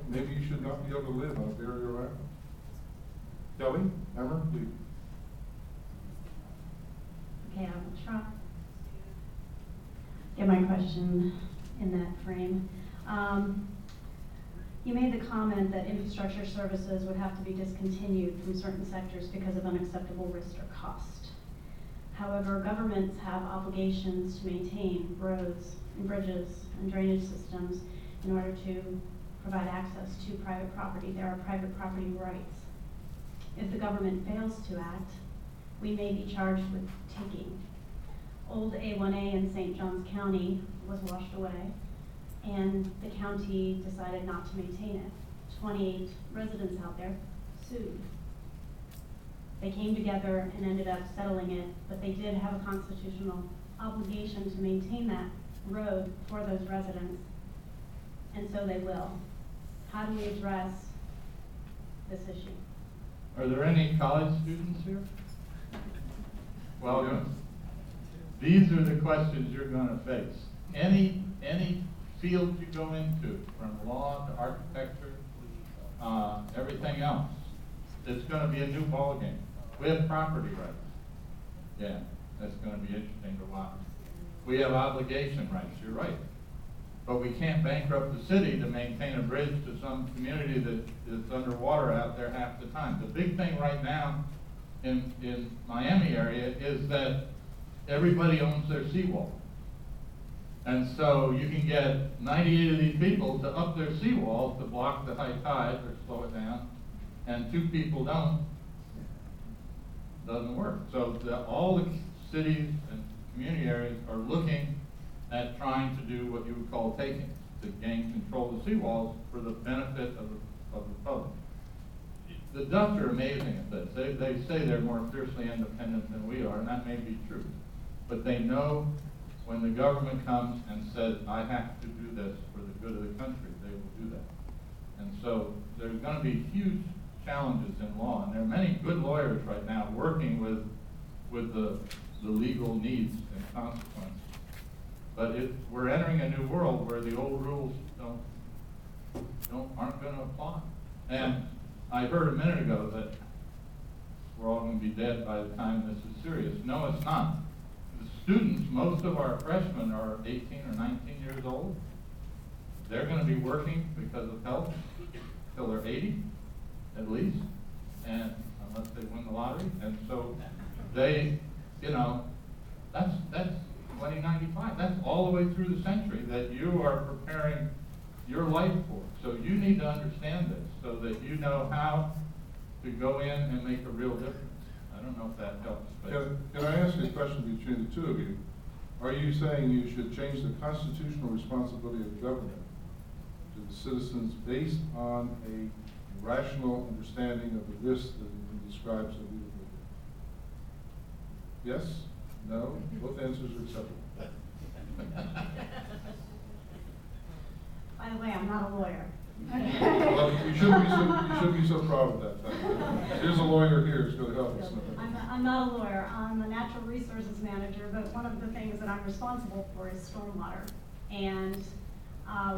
maybe you should not be able to live on a barrier island. Kelly, Emmer, please. Okay, I will try. Get my question in that frame. You made the comment that infrastructure services would have to be discontinued from certain sectors because of unacceptable risk or cost. However, governments have obligations to maintain roads and bridges and drainage systems in order to provide access to private property. There are private property rights. If the government fails to act, we may be charged with taking. Old A1A in St. Johns County was washed away, and the county decided not to maintain it. 28 residents out there sued. They came together and ended up settling it, but they did have a constitutional obligation to maintain that road for those residents, and so they will. How do we address this issue? Are there any college students here? Welcome. These are the questions you're going to face. Any field you go into, from law to architecture, everything else, it's going to be a new ballgame. We have property rights. Yeah, that's going to be interesting to watch. We have obligation rights, you're right. But we can't bankrupt the city to maintain a bridge to some community that is underwater out there half the time. The big thing right now in Miami area is that everybody owns their seawall. And so you can get 98 of these people to up their seawalls to block the high tide or slow it down, and 2 people don't. Doesn't work. So all the cities and community areas are looking at trying to do what you would call taking, to gain control of the seawalls for the benefit of the public. The Dutch are amazing at this. They say they're more fiercely independent than we are, and that may be true. But they know when the government comes and says, I have to do this for the good of the country, they will do that. And so there's going to be huge challenges in law, and there are many good lawyers right now working with the legal needs and consequences. But we're entering a new world where the old rules aren't going to apply. And I heard a minute ago that we're all going to be dead by the time this is serious. No, it's not. The students, most of our freshmen are 18 or 19 years old. They're going to be working because of health till they're 80, at least, and unless they win the lottery. And so they, that's 2095. That's all the way through the century that you are preparing your life for. So you need to understand this so that you know how to go in and make a real difference. I don't know if that helps. But Can I ask you a question between the 2 of you? Are you saying you should change the constitutional responsibility of government to the citizens based on a rational understanding of the risks that have been described so beautifully? Yes? No? Both answers are acceptable. By the way, I'm not a lawyer. Well, you shouldn't be so proud of that. There's a lawyer here who's going to help us. I'm not a lawyer. I'm a natural resources manager, but one of the things that I'm responsible for is stormwater. And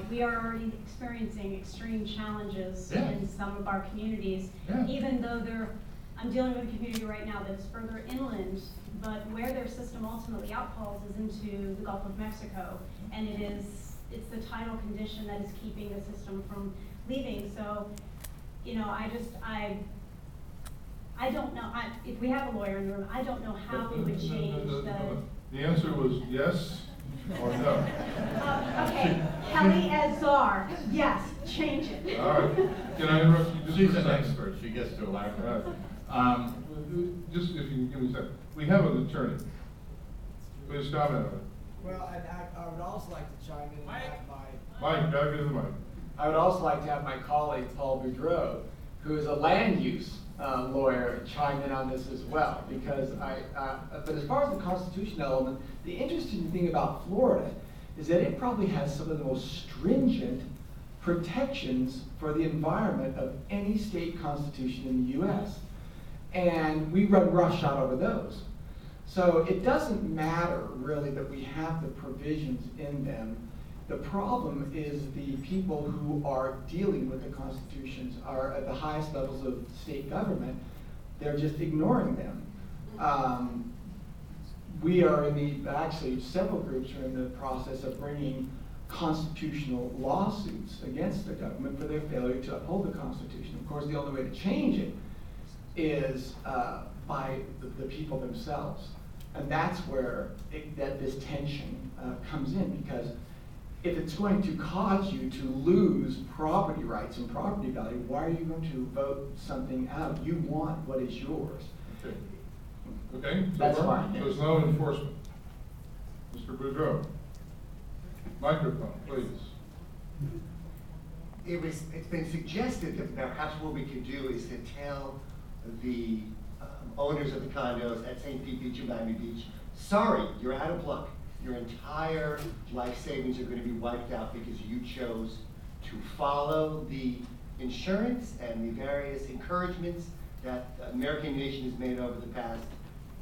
we are already experiencing extreme challenges in some of our communities, even though I'm dealing with a community right now that's further inland, but where their system ultimately outfalls is into the Gulf of Mexico, and it's the tidal condition that is keeping the system from leaving. So, I don't know. If we have a lawyer in the room, I don't know how we would change The answer was yes or no. Okay, Kelly as czar, yes, change it. All right. Can I interrupt you just she's for a an second? expert. She gets to elaborate. Just if you can give me a second. We have an attorney. Please comment on it. Well, I would also like to chime in and have Mike, gotta get to the mic. I would also like to have my colleague Paul Boudreau, who is a land use lawyer, chime in on this as well. Because but as far as the constitutional element, the interesting thing about Florida is that it probably has some of the most stringent protections for the environment of any state constitution in the U.S. And we run roughshod over those. So it doesn't matter really that we have the provisions in them The problem is the people who are dealing with the constitutions are at the highest levels of state government. They're just ignoring them. We are actually several groups are in the process of bringing constitutional lawsuits against the government for their failure to uphold the Constitution. Of course, the only way to change it is by the people themselves. And that's where this tension comes in, because if it's going to cause you to lose property rights and property value, why are you going to vote something out? You want what is yours. Okay. Okay, so That's far, fine. there's no enforcement. Mr. Boudreau. Microphone, please. It's been suggested that perhaps what we could do is to tell the owners of the condos at St. Pete Beach and Miami Beach, sorry, you're out of luck. Your entire life savings are going to be wiped out because you chose to follow the insurance and the various encouragements that the American nation has made over the past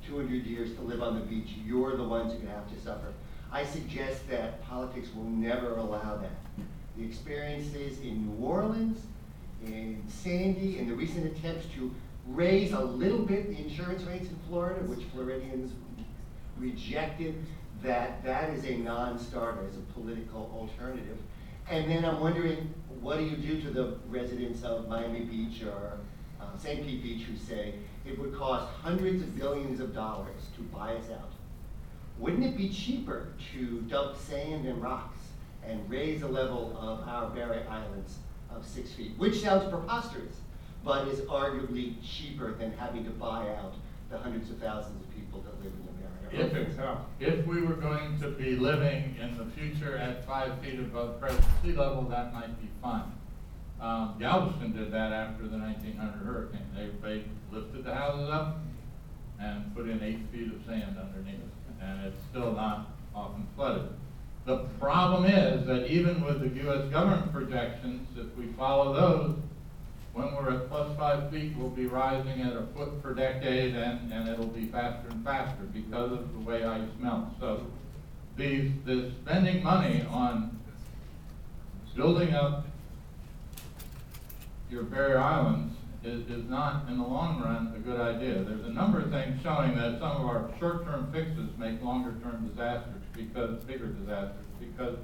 200 years to live on the beach. You're the ones who have to suffer. I suggest that politics will never allow that. The experiences in New Orleans, in Sandy, and the recent attempts to raise a little bit the insurance rates in Florida, which Floridians rejected, that is a non-starter as a political alternative. And then I'm wondering, what do you do to the residents of Miami Beach or St. Pete Beach who say it would cost hundreds of billions of dollars to buy us out? Wouldn't it be cheaper to dump sand and rocks and raise the level of our Barrier Islands of 6 feet, which sounds preposterous, but is arguably cheaper than having to buy out the hundreds of thousands of people that live in the Barrier Islands? If we were going to be living in the future at 5 feet above present sea level, that might be fine. Galveston did that after the 1900 hurricane. They lifted the houses up and put in 8 feet of sand underneath, and it's still not often flooded. The problem is that even with the U.S. government projections, if we follow those, when we're at plus 5 feet, we'll be rising at a foot per decade, and it'll be faster and faster because of the way ice melts. So the spending money on building up your Barrier Islands is not, in the long run, a good idea. There's a number of things showing that some of our short-term fixes make longer-term disasters, bigger disasters, because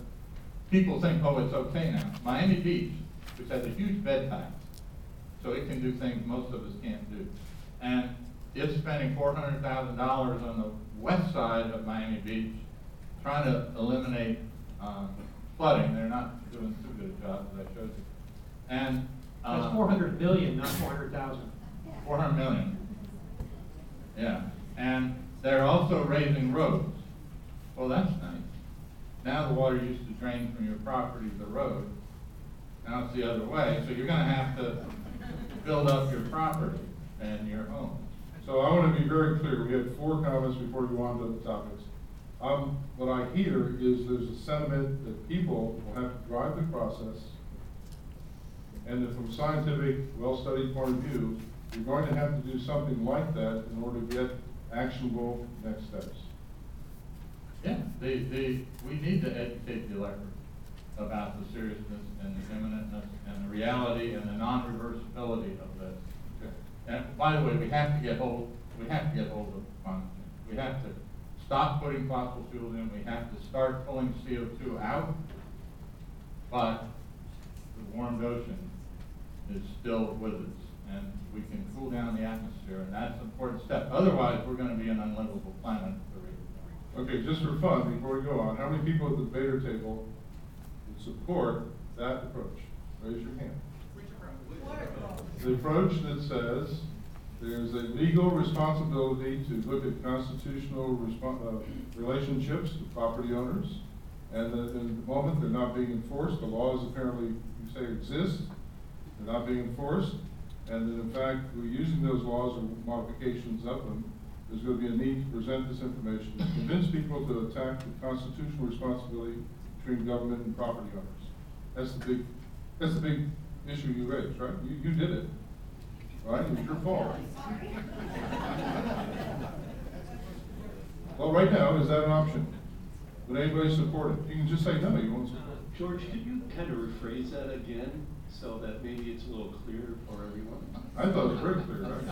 people think, oh, it's okay now. Miami Beach, which has a huge bed tax, so it can do things most of us can't do. And it's spending $400,000 on the west side of Miami Beach trying to eliminate flooding. They're not doing too good a job, as I showed you. And that's 400 billion, not 400,000. 400 million. Yeah. And they're also raising roads. Well, that's nice. Now the water used to drain from your property to the road. Now it's the other way. So you're going to have to build up your property and your home. So I want to be very clear. We had 4 comments before we go on to the topics. What I hear is there's a sentiment that people will have to drive the process, and that from a scientific, well-studied point of view, you're going to have to do something like that in order to get actionable next steps. Yeah, we need to educate the electorate about the seriousness and the imminentness and the reality and the non-reversibility of this. Okay. And by the way, we have to get hold of climate change. We have to stop putting fossil fuels in. We have to start pulling CO2 out. But the warmed ocean is still with us, and we can cool down the atmosphere, and that's an important step. Otherwise, we're going to be an unlivable planet. Okay, just for fun, before we go on, how many people at the debater table would support that approach? Raise your hand. The approach that says there's a legal responsibility to look at constitutional relationships to property owners, and that in the moment they're not being enforced. The laws apparently, you say, exist. They're not being enforced, and that in fact we're using those laws or modifications of them. There's going to be a need to present this information to convince people to attack the constitutional responsibility between government and property owners. That's the big issue you raised, right? You did it, right? It was your fault. Well, right now, is that an option? Would anybody support it? You can just say no, you won't support it. George, could you kind of rephrase that again so that maybe it's a little clearer for everyone? I thought it was very clear, right?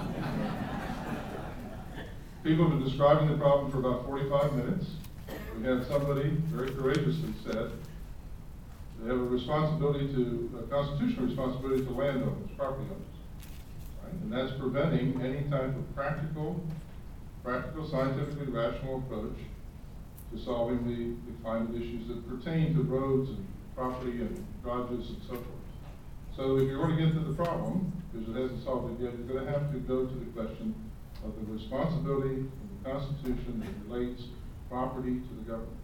People have been describing the problem for about 45 minutes. We had somebody very courageously said they have a responsibility a constitutional responsibility to landowners, property owners, right? And that's preventing any type of practical, scientifically rational approach to solving the climate issues that pertain to roads and property and garages and so forth. So if you're going to get to the problem, because it hasn't solved it yet, you're going to have to go to the question of the responsibility of the Constitution that relates property to the government.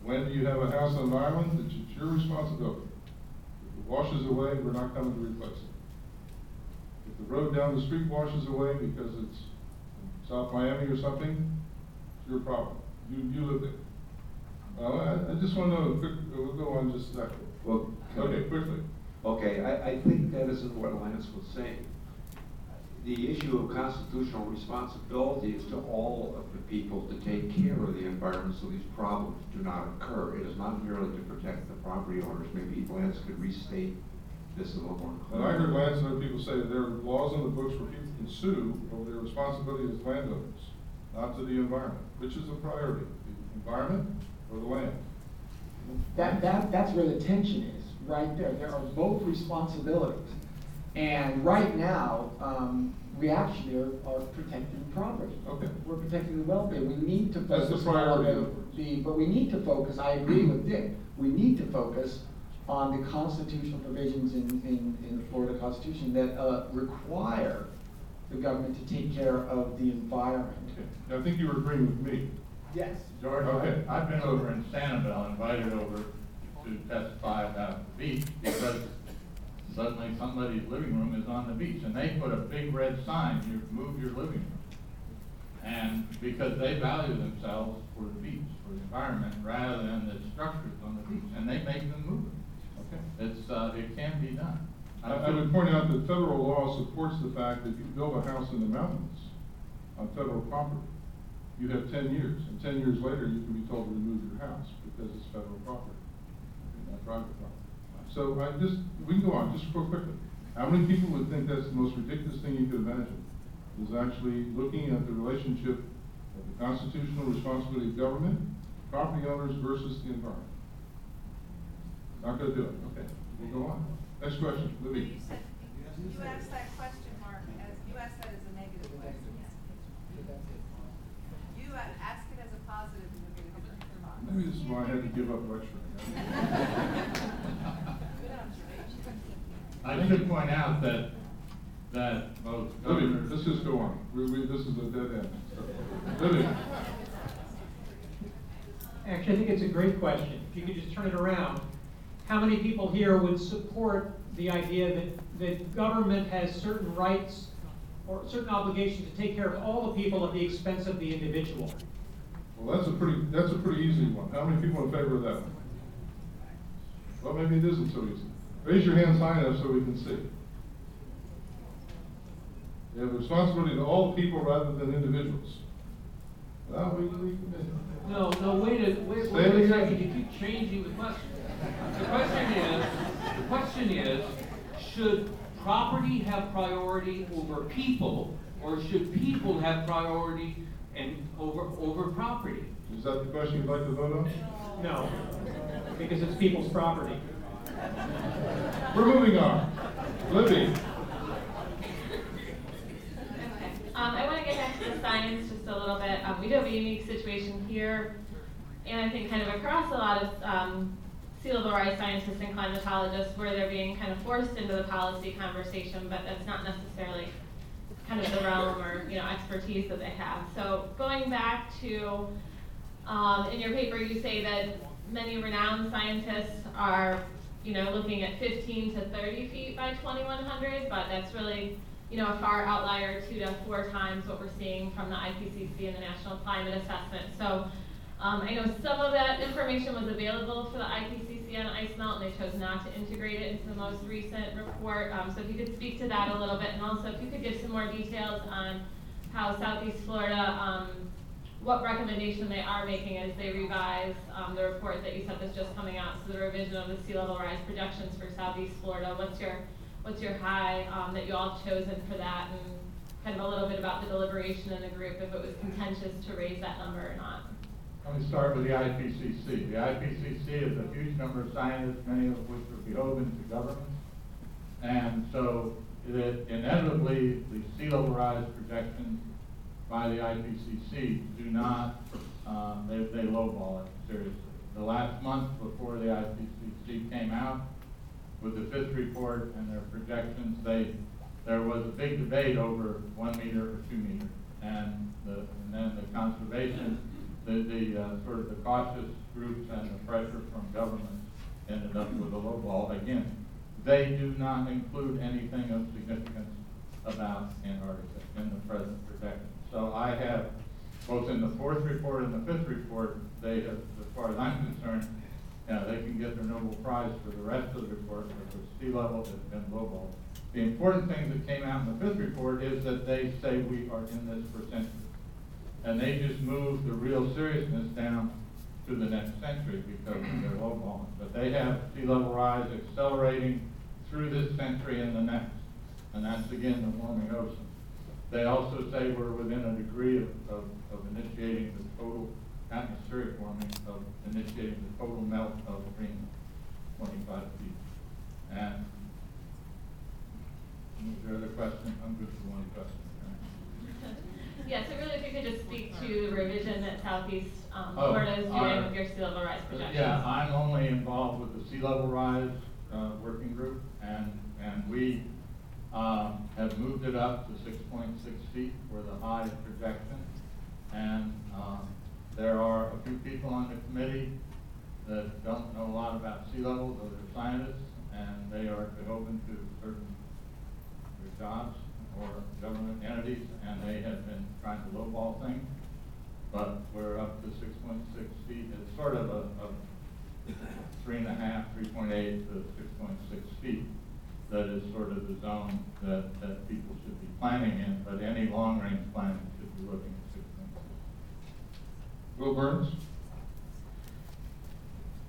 When you have a house on an island, it's your responsibility. If it washes away, we're not coming to replace it. If the road down the street washes away because it's in South Miami or something, it's your problem. You live there. Well, I just want to know, we'll go on just a second. Well, Okay, quickly. okay, I think that isn't what Linus was saying. The issue of constitutional responsibility is to all of the people to take care of the environment so these problems do not occur. It is not merely to protect the property owners. Maybe Lance could restate this a little more And I clearly. heard Lance and other people say that there are laws in the books where people can sue over their responsibility as landowners, not to the environment. Which is a priority, the environment or the land? That's where the tension is, right there. There are both responsibilities. And right now, we actually are protecting property. Okay. We're protecting the welfare. We need to That's focus the priority, in other on words. but we need to focus, I agree with Dick, we need to focus on the constitutional provisions in the Florida Constitution that require the government to take care of the environment. Okay. I think you were agreeing with me. Yes. George, Okay. I've been over in Sanibel, invited over to testify about the beach because suddenly somebody's living room is on the beach and they put a big red sign, you move your living room. And because they value themselves for the beach, for the environment, rather than the structures on the beach, and they make them move it. Okay. It can be done. I would point out that federal law supports the fact that if you build a house in the mountains on federal property, you have 10 years, and 10 years later, you can be told to remove your house because it's federal property, not private property. So we can go on, just real quickly. How many people would think that's the most ridiculous thing you could imagine? Is actually looking at the relationship of the constitutional responsibility of government, property owners versus the environment. Not gonna do it, okay, we'll go on. Next question, Libby. You asked that question, Mark, you asked that as a negative question. You asked it as a positive and you're going to give it a response. Maybe this is why I had to give up lecturing. Good observation. I should point out that both Libby, governors. let's just go on. This is a dead end. Libby, Actually, I think it's a great question. If you could just turn it around, how many people here would support the idea that government has certain rights or certain obligations to take care of all the people at the expense of the individual? well, that's a pretty easy one. How many people in favor of that one? Well, maybe it isn't so easy. Raise your hands high enough so we can see. You have a responsibility to all people rather than individuals. Well, No, wait a second, you keep changing the question. The question is, should property have priority over people, or should people have priority over property? Is that the question you'd like to vote on? No, because it's people's property. We're moving on. Libby, I want to get back to the science just a little bit. We do have a unique situation here, and I think kind of across a lot of sea level rise scientists and climatologists, where they're being kind of forced into the policy conversation, but that's not necessarily kind of the realm or expertise that they have. So going back to, in your paper, you say that many renowned scientists are looking at 15 to 30 feet by 2100, but that's really a far outlier, 2 to 4 times what we're seeing from the IPCC and the National Climate Assessment. So I know some of that information was available for the IPCC on ice melt, and they chose not to integrate it into the most recent report. So if you could speak to that a little bit, and also if you could give some more details on how Southeast Florida what recommendation they are making as they revise the report that you said is just coming out, so the revision of the sea level rise projections for Southeast Florida. What's your high that you all have chosen for that, and kind of a little bit about the deliberation in the group, if it was contentious to raise that number or not? Let me start with the IPCC. The IPCC is a huge number of scientists, many of which are beholden to government. And so inevitably, the sea level rise projections by the IPCC do not, they lowball it seriously. The last month before the IPCC came out with the fifth report and their projections, there was a big debate over 1 meter or 2 meters. And then the conservation, the sort of the cautious groups and the pressure from government ended up with a lowball. Again, they do not include anything of significance about Antarctica in the present projection. So I have, both in the fourth report and the fifth report, they have, as far as I'm concerned, they can get their Nobel Prize for the rest of the report, because sea level has been lowballed. The important thing that came out in the fifth report is that they say we are in this for centuries. And they just move the real seriousness down to the next century because of their lowballing. But they have sea level rise accelerating through this century and the next. And that's, again, the warming ocean. They also say we're within a degree of initiating the total atmospheric warming, of initiating the total melt of Greenland, 25 feet. And is there other question? I'm good for one question. Yeah, so really if you could just speak to the revision that Southeast Florida is doing with your sea level rise projections. Yeah, I'm only involved with the sea level rise working group, and we have moved it up to 6.6 feet for the high projection. And there are a few people on the committee that don't know a lot about sea level, though they're scientists, and they are beholden to certain jobs or government entities, and they have been trying to lowball things. But we're up to 6.6 feet. It's sort of a 3.5, 3.8 to 6.6 feet. That is sort of the zone that people should be planning in, but any long-range planning should be looking at 6.6. Will Burns?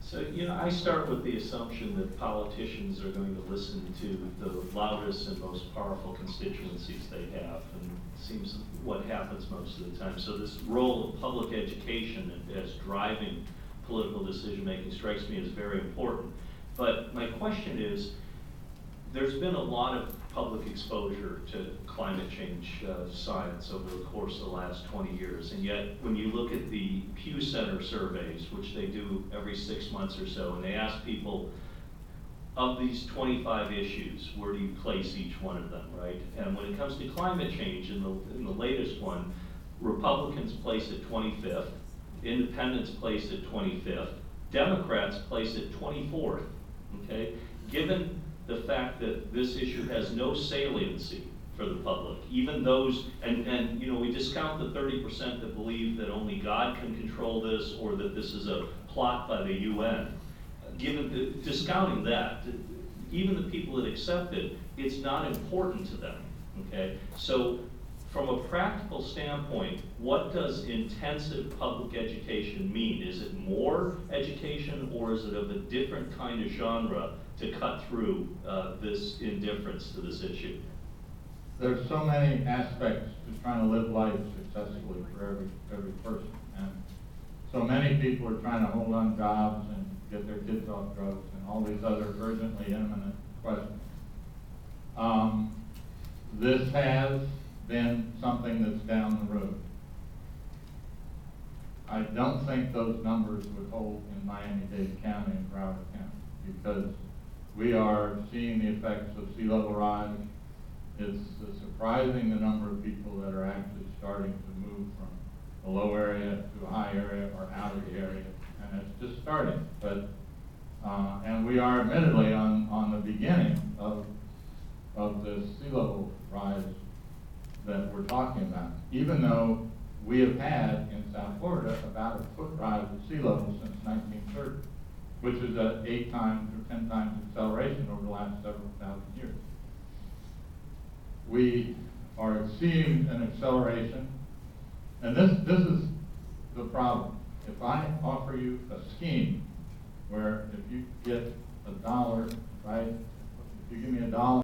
So, I start with the assumption that politicians are going to listen to the loudest and most powerful constituencies they have, and it seems what happens most of the time. So this role of public education as driving political decision-making strikes me as very important. But my question is, there's been a lot of public exposure to climate change science over the course of the last 20 years. And yet, when you look at the Pew Center surveys, which they do every 6 months or so, and they ask people, of these 25 issues, where do you place each one of them, right? And when it comes to climate change, in the latest one, Republicans place it 25th, Independents place it 25th, Democrats place it 24th, okay? Given the fact that this issue has no saliency for the public, even those, and we discount the 30% that believe that only God can control this, or that this is a plot by the UN. Discounting that, even the people that accept it, it's not important to them, okay? So from a practical standpoint, what does intensive public education mean? Is it more education, or is it of a different kind of genre to cut through this indifference to this issue? There's so many aspects to trying to live life successfully for every person, and so many people are trying to hold on jobs and get their kids off drugs and all these other urgently imminent questions. This has been something that's down the road. I don't think those numbers would hold in Miami-Dade County and Broward County, because we are seeing the effects of sea level rise. It's surprising the number of people that are actually starting to move from a low area to a high area or out of the area, and it's just starting. But and we are admittedly on the beginning of the sea level rise that we're talking about, even though we have had in South Florida about a foot rise of sea level since 1930, which is an 8 times or 10 times acceleration over the last several thousand years. We are seeing an acceleration, and this is the problem. If I offer you a scheme where if you get $1, right, if you give me $1,